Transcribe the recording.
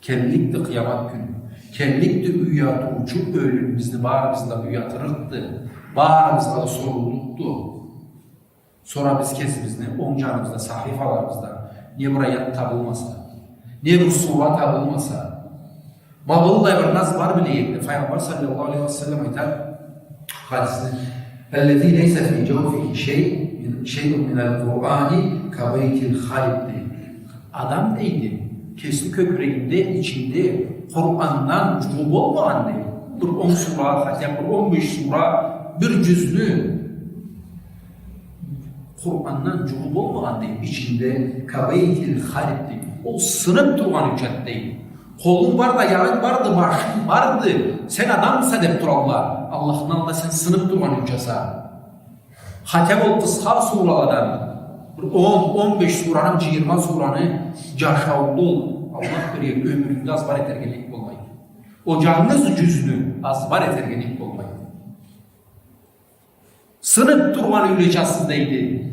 Kellikti kıyamet günü. Kellikti üyatı uçup ölümümüzni bağrımızda üyatırıktı. Bağrımızda da sorumluluktu. Sonra biz kesimizni on canımızda, sahifalarımızda niye buraya tabılmasa, niye bu sura tabılmasa, babılla bir naz var bile yekti. Peygamber sallallahu aleyhi ve sellem aytar hadisinde اَلَّذ۪ي لَيْسَ فِي جَوْفِهِ شَيْءٌ مِنَ الْقُرْآنِ كَبَيْتِ الْخَالِبْدِ. Adam neydi? Kesli kökreğinde, içinde Kur'an'dan cuhub olmayan değil. Bir 10 sura, hatta bir 15 sura, bir cüzlü Kur'an'dan cuhub olmayan değil. İçinde kabeytil halib değil. O sınıp duran hüccet değil. Kolun var da yağın vardı, başın vardı. Sen adamsa deyip durarlar. Allah'tan da sen sınıp duran hüccesa. Hatem ol kısa suralardan. 10-15 suranın, 20 suranı caşavlı ol. Allah veriyor, ömründe azbar etergenlik olmayı. Ocağınız cüzünü azbar etergenlik olmayı. Sınıp durmanı üleceksindeydi.